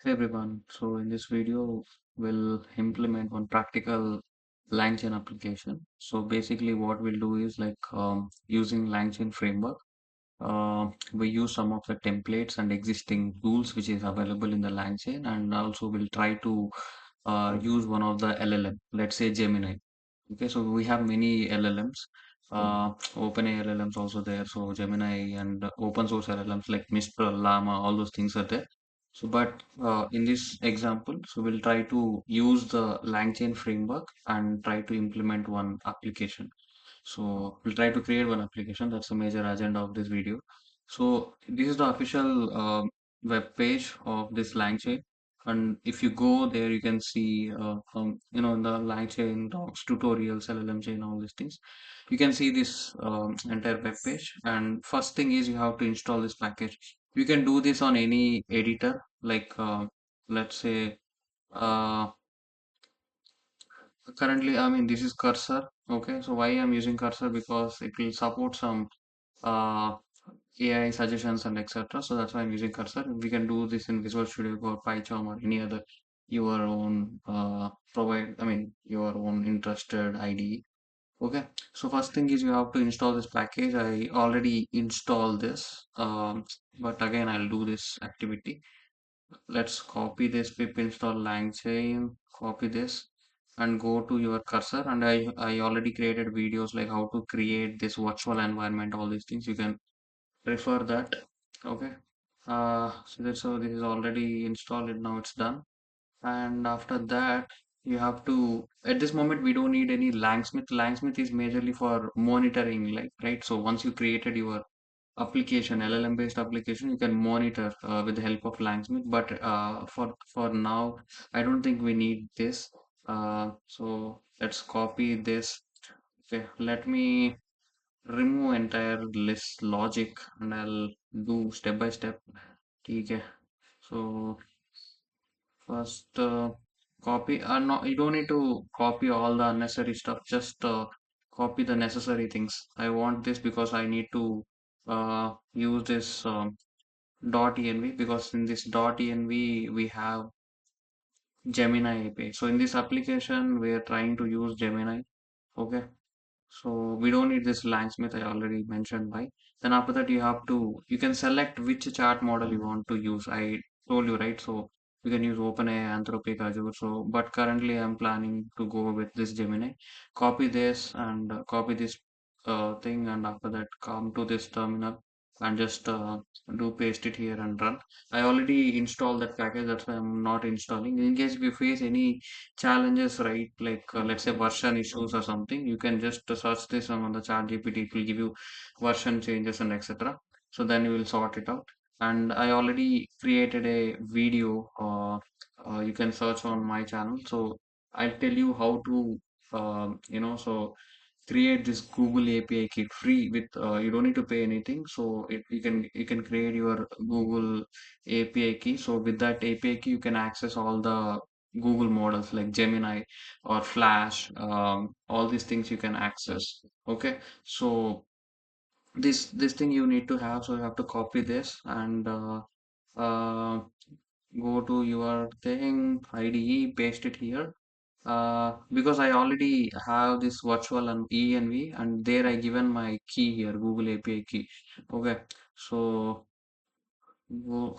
Hey everyone, so in this video, we'll implement one practical LangChain application. So basically what we'll do is using LangChain framework, we use some of the templates and existing tools which is available in the LangChain, and also we'll try to use one of the LLM, let's say Gemini. Okay, so we have many LLMs, OpenAI LLMs also there. So Gemini and open source LLMs like Mistral, Llama, all those things are there. So, but in this example, so we'll try to use the LangChain framework and try to implement one application. So we'll try to create one application. That's the major agenda of this video. So this is the official web page of this LangChain. And if you go there, you can see in the LangChain docs, tutorials, LLM chain, all these things. You can see this entire web page. And first thing is you have to install this package. You can do this on any editor, let's say uh, currently, I mean, this is cursor. Okay, so why I'm using cursor? Because it will support some uh, AI suggestions and etc. So that's why I'm using cursor. We can do this in Visual Studio Code, PyCharm, or any other your own your own interested IDE. Okay, so first thing is you have to install this package. I already installed this, but again I'll do this activity. Let's copy this pip install LangChain, copy this and go to your cursor. And I already created videos like how to create this virtual environment, all these things. You can refer that. Okay. So this is already installed and now it's done. And after that, you have to, at this moment, we don't need any Langsmith. Langsmith is majorly for monitoring, like, right? So once you created your application, LLM based application, you can monitor with the help of Langsmith. But for now, I don't think we need this. So let's copy this. Okay, let me remove entire list logic and I'll do step by step. Okay. So first, copy. No, you don't need to copy all the unnecessary stuff. Just copy the necessary things. I want this because I need to use this .env, because in this .env we have Gemini API. So in this application, we are trying to use Gemini. Okay. So we don't need this Langsmith, I already mentioned by. Then after that you can select which chart model you want to use. I told you, right? So you can use OpenAI, Anthropic, Azure. So but currently I'm planning to go with this Gemini. Copy this and copy this thing, and after that come to this terminal and just do paste it here and run. I already installed that package, that's why I'm not installing. In case if you face any challenges, right? Let's say version issues or something, you can just search this on the chat GPT. It will give you version changes and etc. So then you will sort it out. And I already created a video. You can search on my channel. So I'll tell you how to, so create this Google API kit free with you don't need to pay anything. So you can create your Google API key. So with that API key, you can access all the Google models like Gemini or Flash. All these things you can access. Okay, so this thing you need to have. So you have to copy this and uh, go to your thing IDE, paste it here. Because I already have this virtual and env, and there I given my key here, Google API key. Okay, so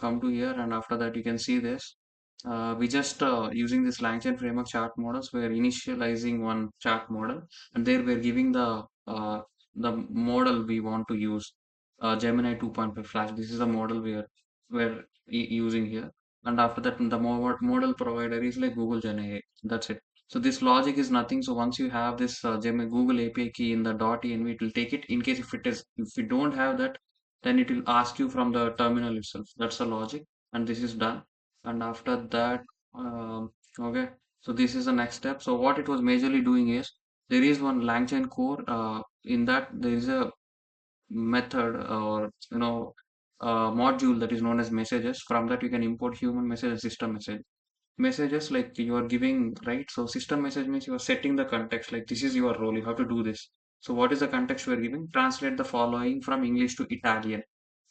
come to here, and after that you can see this. We just using this LangChain framework chart models, we're initializing one chart model, and there we're giving the model we want to use, Gemini 2.5 Flash. This is the model we're using here, and after that the model provider is like Google Gen AI. That's it. So this logic is nothing. So once you have this Gemini Google API key in the .env, it will take it. In case if you don't have that, then it will ask you from the terminal itself. That's the logic, and this is done. And after that, okay, so this is the next step. So what it was majorly doing is there is one LangChain core. In that there is a method, or module that is known as messages. From that you can import human message and system message. Messages, like you are giving, right? So system message means you are setting the context, like this is your role, you have to do this. So what is the context we are giving? Translate the following from English to Italian.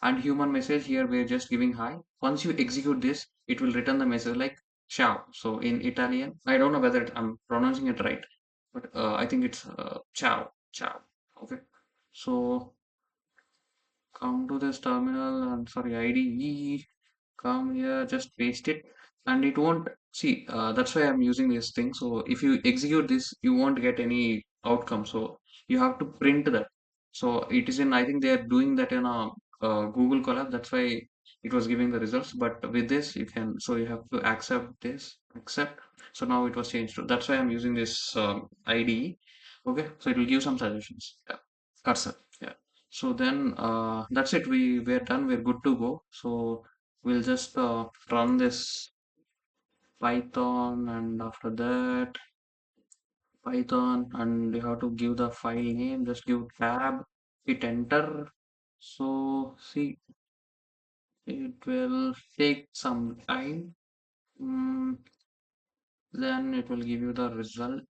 And human message here, we're just giving hi. Once you execute this, it will return the message like ciao. So in Italian, I don't know whether I'm pronouncing it right, but I think it's ciao, ciao. Okay. So come to this terminal and sorry, IDE, come here, just paste it, and it won't see. That's why I'm using this thing. So if you execute this, you won't get any outcome. So you have to print that. So it is in, I think they are doing that in a Google Colab. That's why it was giving the results. But with this, you can, so you have to accept this, accept. So now it was changed to, that's why I'm using this IDE. Okay. So it will give some suggestions. Yeah. Cursor. Yeah. So then that's it. We're done. We're good to go. So we'll just run this Python, and after that Python, and you have to give the file name. Just give tab, hit enter. So see, it will take some time. Mm, then it will give you the result.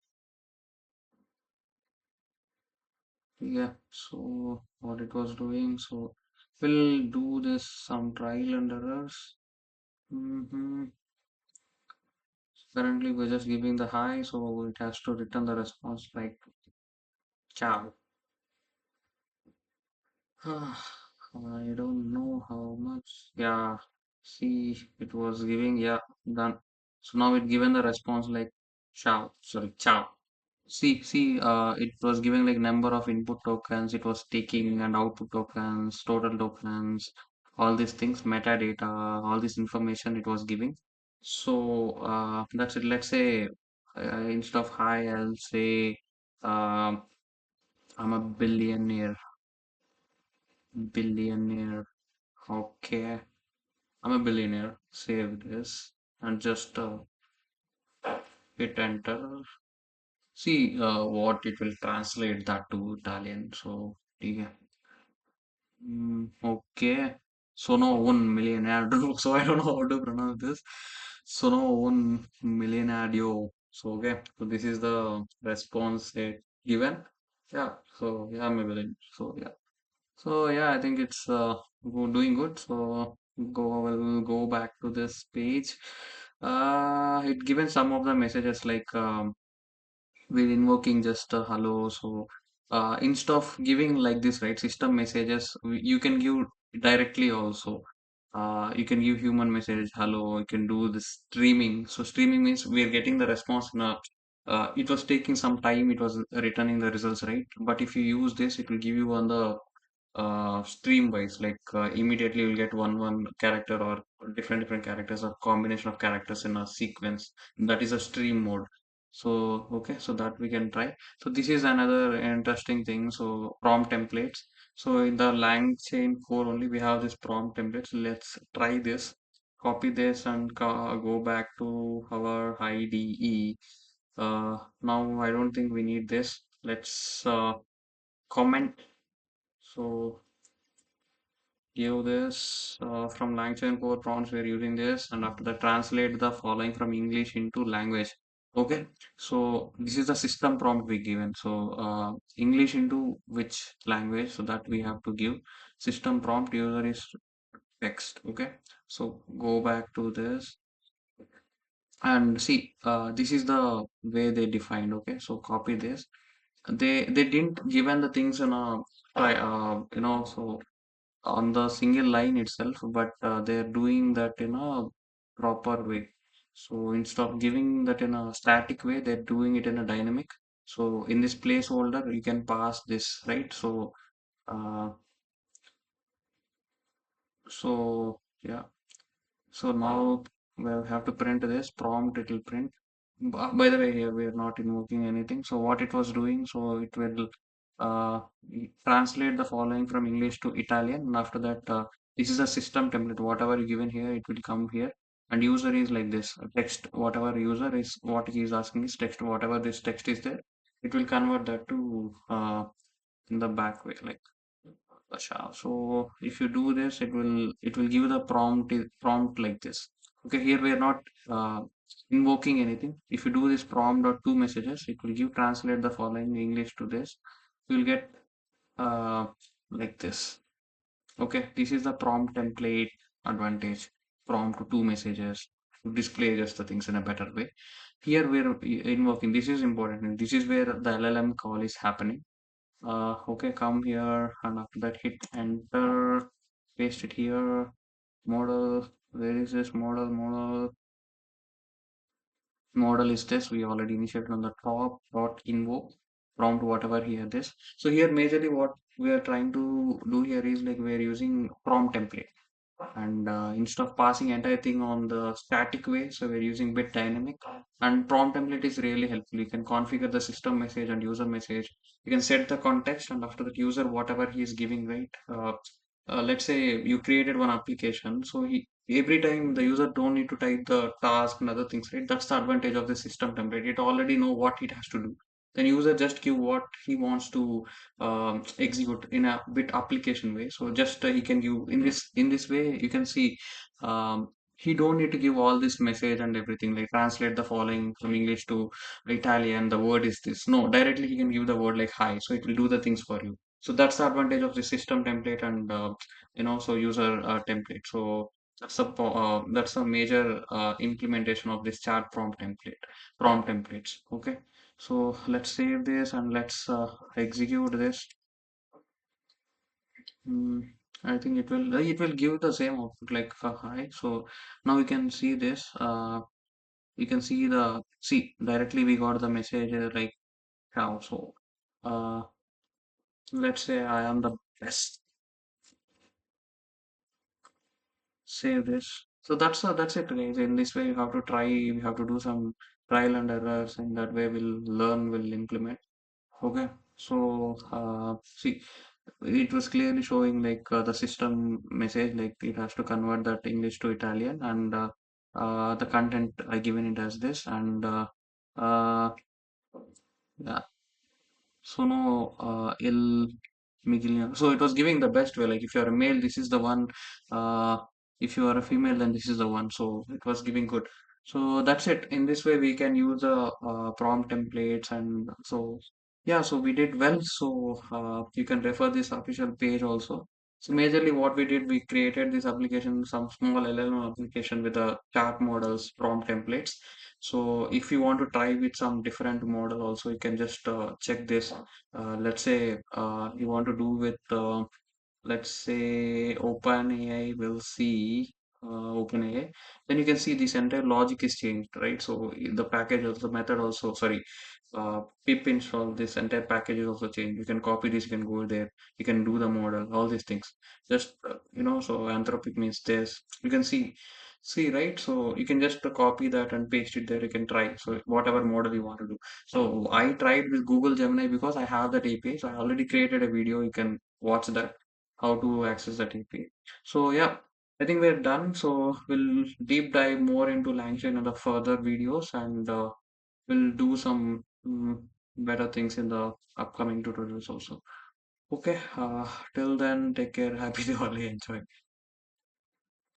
Yeah. So what it was doing. So we'll do this some trial and errors. hmm Currently, we're just giving the hi, so it has to return the response like ciao. I don't know how much. Yeah, see, it was giving, yeah, done. So now it given the response like ciao, sorry, ciao. It was giving like number of input tokens, it was taking and output tokens, total tokens, all these things, metadata, all this information it was giving. So that's it. Let's say instead of hi, I'll say um, I'm a billionaire. Billionaire. Okay, I'm a billionaire. Save this and just hit enter. See what it will translate that to Italian. So yeah. Okay. Sono un miliardario. So I don't know how to pronounce this. Sono un miliardario. So okay. So this is the response it given. Yeah. So yeah, I'm a villain. So yeah. So yeah, I think it's doing good. So we'll go back to this page. It given some of the messages like we're invoking just a hello. So instead of giving like this, right, system messages, you can give directly also. You can give human message hello. You can do the streaming. So streaming means we are getting the response in a. It was taking some time. It was returning the results, right? But if you use this, it will give you on the stream wise, like immediately you'll get one character or different characters or combination of characters in a sequence. That is a stream mode. So okay, so that we can try. So this is another interesting thing. So prompt templates. So in the LangChain core only we have this prompt templates. Let's try this. Copy this and go back to our IDE. Now I don't think we need this. Let's comment. So give this from LangChain core prompts we're using this, and after that translate the following from English into language. Okay, so this is the system prompt we given. So English into which language, so that we have to give system prompt user is text. Okay, so go back to this and see this is the way they defined. Okay, so copy this. They didn't given the things in a so on the single line itself, but they're doing that in a proper way. So instead of giving that in a static way, they're doing it in a dynamic. So in this placeholder, you can pass this, right? So, uh, yeah. So now we'll have to print this prompt, it will print. By the way, here we are not invoking anything. So what it was doing, so it will uh, translate the following from English to Italian. And after that, this is a system template. Whatever you given here, it will come here. And user is like this. Text, whatever user is, what he is asking is text. Whatever this text is there, it will convert that to in the back way, like Asha. So if you do this, it will give the prompt like this. Okay, here we are not invoking anything. If you do this prompt or two messages, it will give translate the following English to this. You will get uh, like this. Okay, this is the prompt template advantage. Prompt to two messages to display just the things in a better way. Here we're invoking. This is important. This is where the LLM call is happening. Okay, come here and after that hit enter, paste it here. Model, where is this model? Model is this. We already initiated on the top dot invoke prompt whatever here this. So here majorly what we are trying to do here is like we're using prompt template and instead of passing entire thing on the static way, so we're using bit dynamic, and prompt template is really helpful. You can configure the system message and user message. You can set the context and after that user whatever he is giving, right? Let's say you created one application, so every time the user don't need to type the task and other things, right? That's the advantage of the system template. It already know what it has to do. Then user just give what he wants to execute in a bit application way. So just he can give in this way you can see he don't need to give all this message and everything like translate the following from English to Italian. The word is this. No, directly he can give the word like hi, so it will do the things for you. So that's the advantage of the system template and so user template. So that's a major implementation of this chat prompt templates. Okay. So let's save this and let's execute this. Hmm, I think it will give the same output like for hi. So now you can see this. You can see directly we got the message like how. So uh, let's say I am the best. Save this. So that's it, guys. In this way, you have to try. We have to do some trial and errors, and that way we'll learn. We'll implement. Okay, so see, it was clearly showing like the system message, like it has to convert that English to Italian, and the content I given it as this, and uh, yeah, sono il migliore. So it was giving the best way. Like if you are a male, this is the one. Uh, if you are a female, then this is the one. So it was giving good. So that's it. In this way, we can use the prompt templates, and so yeah. So we did well. So you can refer this official page also. So majorly, what we did, we created this application, some small LLM application with the chat models, prompt templates. So if you want to try with some different model also, you can just check this. Let's say you want to do with let's say OpenAI will see OpenAI, then you can see this entire logic is changed, right? So the package also, the method also, sorry, pip install, this entire package is also changed. You can copy this, you can go there, you can do the model, all these things. Just so Anthropic means this. You can see, right? So you can just copy that and paste it there. You can try. So whatever model you want to do. So I tried with Google Gemini because I have that API. So I already created a video. You can watch that how to access that API. So yeah, I think we're done. So we'll deep dive more into LangChain in the further videos, and we'll do some better things in the upcoming tutorials also. Okay, till then, take care. Happy Diwali. Enjoy.